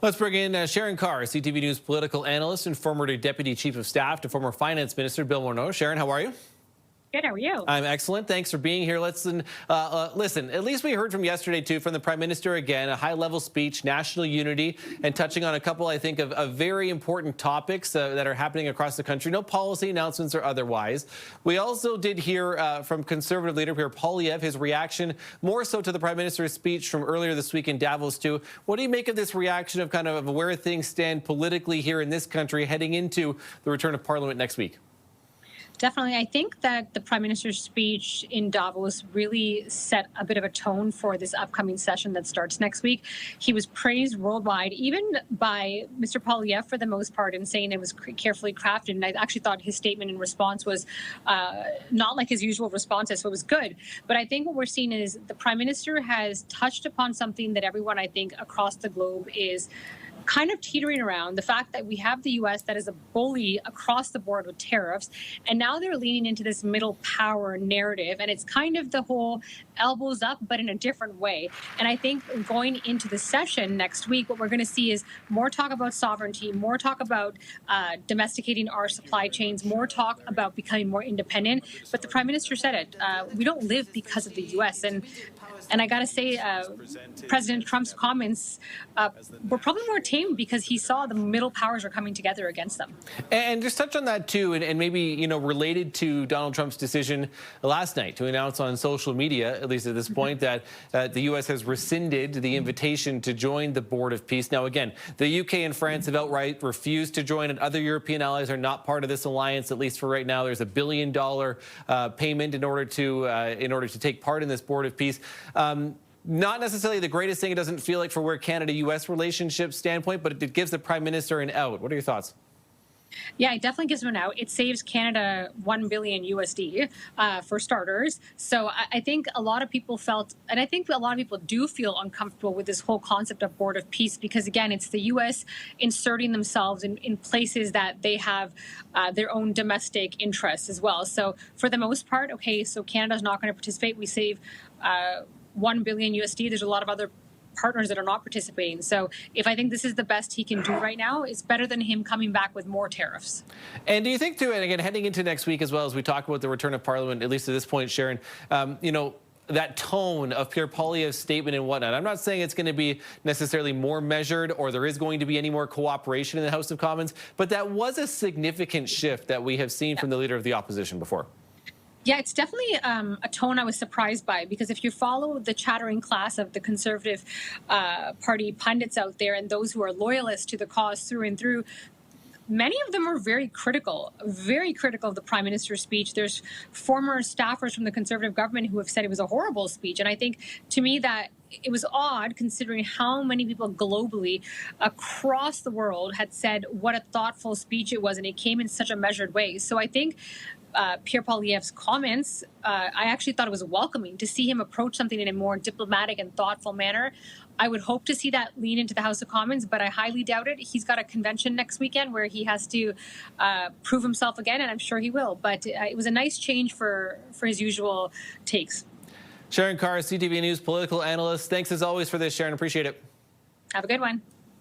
Let's bring in Sharan Kaur, CTV News political analyst and former Deputy Chief of Staff to former Finance Minister Bill Morneau. Sharan, how are you? Good, how are you? I'm excellent. Thanks for being here. Listen, at least we heard from yesterday, too, from the Prime Minister again, a high-level speech, national unity, and touching on a couple, I think, of very important topics that are happening across the country. No policy announcements or otherwise. We also did hear from Conservative leader Pierre Poilievre, his reaction more so to the Prime Minister's speech from earlier this week in Davos, too. What do you make of this reaction of kind of where things stand politically here in this country heading into the return of Parliament next week? Definitely. I think that the Prime Minister's speech in Davos really set a bit of a tone for this upcoming session that starts next week. He was praised worldwide, even by Mr. Poilievre for the most part, in saying it was carefully crafted. And I actually thought his statement in response was not like his usual responses, so it was good. But I think what we're seeing is the Prime Minister has touched upon something that everyone, I think, across the globe is kind of teetering around, the fact that we have the U.S. that is a bully across the board with tariffs, and now they're leaning into this middle power narrative, and it's kind of the whole elbows up, but in a different way. And I think going into the session next week, what we're going to see is more talk about sovereignty, more talk about domesticating our supply chains, more talk about becoming more independent. But the Prime Minister said it. We don't live because of the U.S. And I got to say, President Trump's comments were probably more tame because he saw the middle powers are coming together against them. And just touch on that, too, and maybe, you know, related to Donald Trump's decision last night to announce on social media, at least at this point, that the U.S. has rescinded the invitation to join the Board of Peace. Now, again, the U.K. and France have outright refused to join, and other European allies are not part of this alliance, at least for right now. There's $1 billion payment in order to take part in this Board of Peace. Not necessarily the greatest thing, it doesn't feel like, for where Canada-U.S. relationships standpoint, but it gives the Prime Minister an out. What are your thoughts? Yeah, it definitely gives them an out. It saves Canada $1 billion USD for starters. So I think a lot of people felt, and I think a lot of people do feel uncomfortable with this whole concept of Board of Peace because, again, it's the U.S. inserting themselves in places that they have their own domestic interests as well. So for the most part, okay, so Canada's not going to participate. We save $1 billion USD. There's a lot of other partners that are not participating. So if I think this is the best he can do right now, it's better than him coming back with more tariffs. And do you think, too, and again, heading into next week as well, as we talk about the return of Parliament, at least at this point, Sharan, you know, that tone of Pierre Poilievre's statement and whatnot, I'm not saying it's going to be necessarily more measured or there is going to be any more cooperation in the House of Commons, but that was a significant shift that we have seen from the Leader of the Opposition before. Yeah, it's definitely a tone I was surprised by, because if you follow the chattering class of the Conservative Party pundits out there and those who are loyalists to the cause through and through, many of them are very critical of the Prime Minister's speech. There's former staffers from the Conservative government who have said it was a horrible speech. And I think, to me, that it was odd considering how many people globally across the world had said what a thoughtful speech it was, and it came in such a measured way. So I think Pierre Poilievre's comments, I actually thought it was welcoming to see him approach something in a more diplomatic and thoughtful manner. I would hope to see that lean into the House of Commons, but I highly doubt it. He's got a convention next weekend where he has to prove himself again, and I'm sure he will. But it was a nice change for his usual takes. Sharan Kaur, CTV News political analyst. Thanks as always for this, Sharan. Appreciate it. Have a good one.